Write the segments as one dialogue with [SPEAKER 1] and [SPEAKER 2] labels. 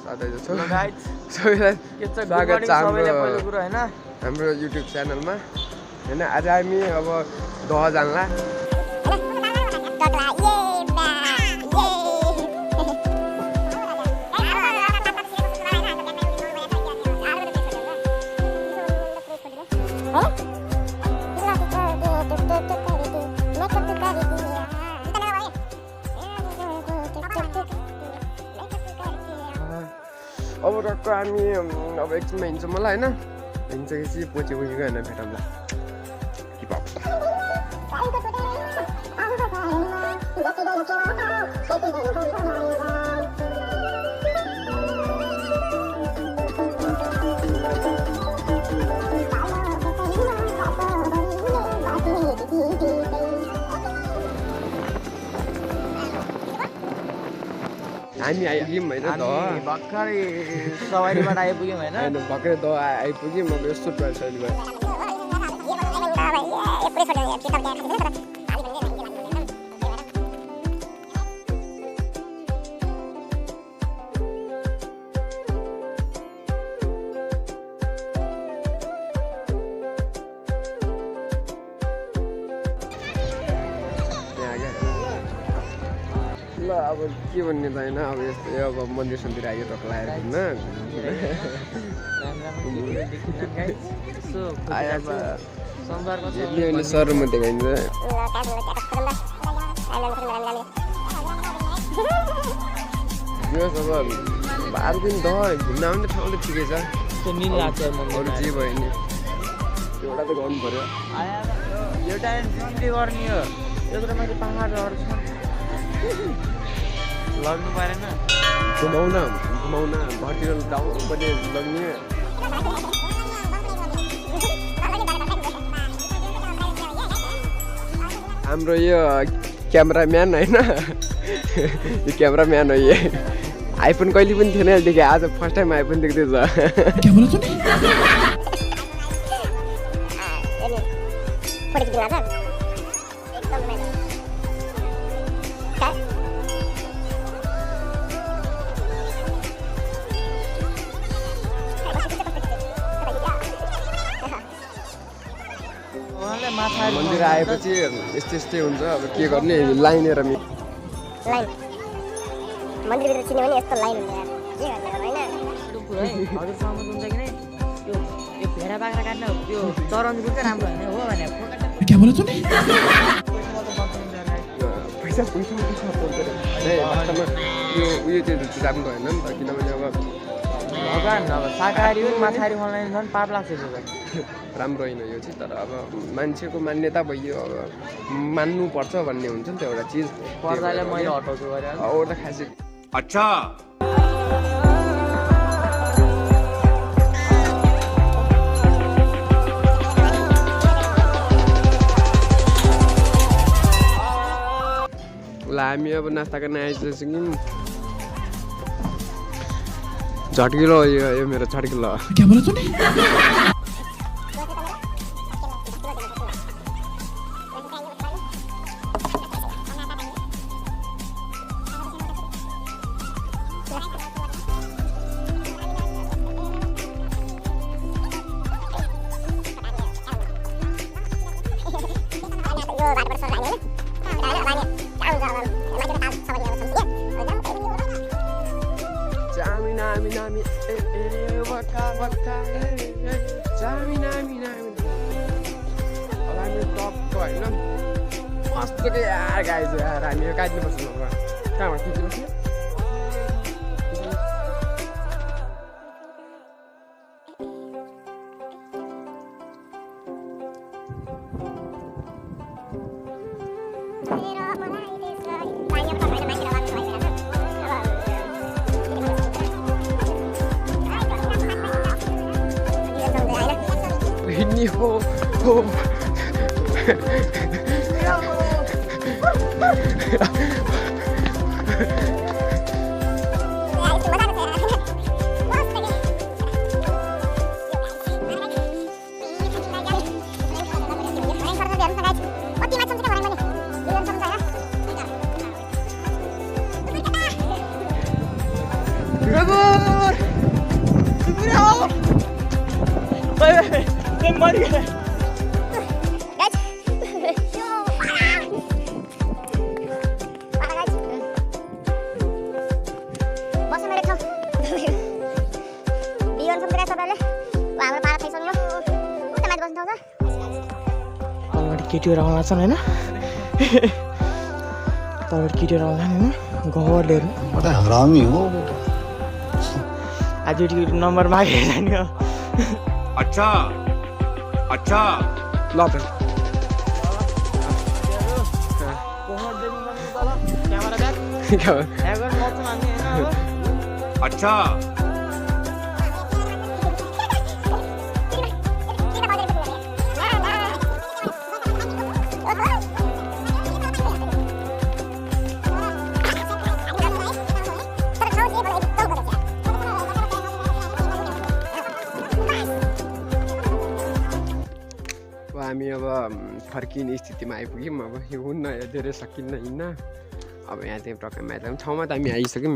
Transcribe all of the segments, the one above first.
[SPEAKER 1] स्वागत छ हाम्रो युट्युब च्यानलमा हैन। आज हामी अब दह जानला अब टक्क हामी अब एकछिनमा हिँड्छौँ होला होइन। हिँड्छपछि पछि गएन भेटौँला। हामी आइपुग्यौँ होइन
[SPEAKER 2] भर्खरै सवारीबाट आइपुग्यौँ होइन।
[SPEAKER 1] भर्खरै दह आइपुग्यौँ। अब यस्तो शैली भयो। ल अब के भन्ने त होइन। अब यस्तो अब मन्दिर सन्दिर आयो टक्क आएर होइन। सहरमा देखाइन्छ। अब 12 दिन दह घुम्न आउने ठाउँ त ठिकै छ। अरू जे भयो नि एउटा त गर्नु पर्यो।
[SPEAKER 2] एउटा गर्ने हो एउटा माथि पाहाडहरू छ लग्नु परेन।
[SPEAKER 1] घुमाउन घरतिर डाउन पनि लग्ने। हाम्रो यो क्यामेराम्यान होइन। यो क्यामेराम्यान हो। यो आइफोन कहिले पनि थिएन देखेँ। आज फर्स्ट टाइम आइफोन देख्दैछ। मन्दिर आएपछि यस्तै हुन्छ। अब के गर्ने लाइन हेर
[SPEAKER 3] लाइन मन्दिरभित्र छिन्यो भने यस्तो लाइन हुन्छ यार। के गर्ने होइन
[SPEAKER 2] हजुरसँग हुन्छ कि नै यो भेडा बाख्रा काट्न त्यो चरन गुड चाहिँ राम्रो होइन हो भने
[SPEAKER 1] पैसा यो उयो चाहिँ राम्रो भएन नि त। किनभने अब
[SPEAKER 2] भगवान् अब शाकाहारी हो माछाहारी खान झन् पाप लाग्छ।
[SPEAKER 1] राम्रो होइन यो चाहिँ। तर अब मान्छेको मान्यता भयो। अब मान्नुपर्छ भन्ने हुन्छ नि त एउटा चिज।
[SPEAKER 2] पर्दालाई मैले हटाउँछु गरेर
[SPEAKER 1] अरू त खासै
[SPEAKER 4] अच्छा
[SPEAKER 1] ल हामी अब नास्ता गर्न आइसक्यौँ। झट्किलो यो मेरो झट्किलो। मस्तो के यार गाइज यार। हामी यो काट्नुपर्छ कहाँबाट खिच्नुपर्छ। हिँड्ने हो
[SPEAKER 2] केटीहरू आउन लाग्छन् होइन तलबाट केटीहरू आउला नि होइन घरहरू
[SPEAKER 4] हरामी हो
[SPEAKER 2] आज नम्बर मागेर नि हो
[SPEAKER 4] अच्छा अच्छा
[SPEAKER 1] ल त
[SPEAKER 2] क्यामेरा ब्याग
[SPEAKER 4] अच्छा
[SPEAKER 1] हामी अब फर्किने स्थितिमा आइपुग्यौँ अब यो हुन्न धेरै सकिन्न हिँड्न अब यहाँ चाहिँ प्रकारमा आइसक्यौँ ठाउँमा त हामी आइसक्यौँ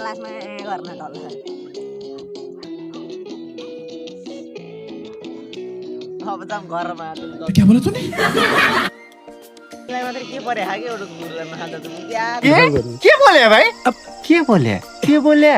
[SPEAKER 2] लास्टमा गर्न डल्छ अब जाम घरमा
[SPEAKER 5] क्या बोला तूने
[SPEAKER 2] मात्रै के परे हागे एउटा कुकुर गर्न खाँदा त
[SPEAKER 6] के बोले भाई अब के बोले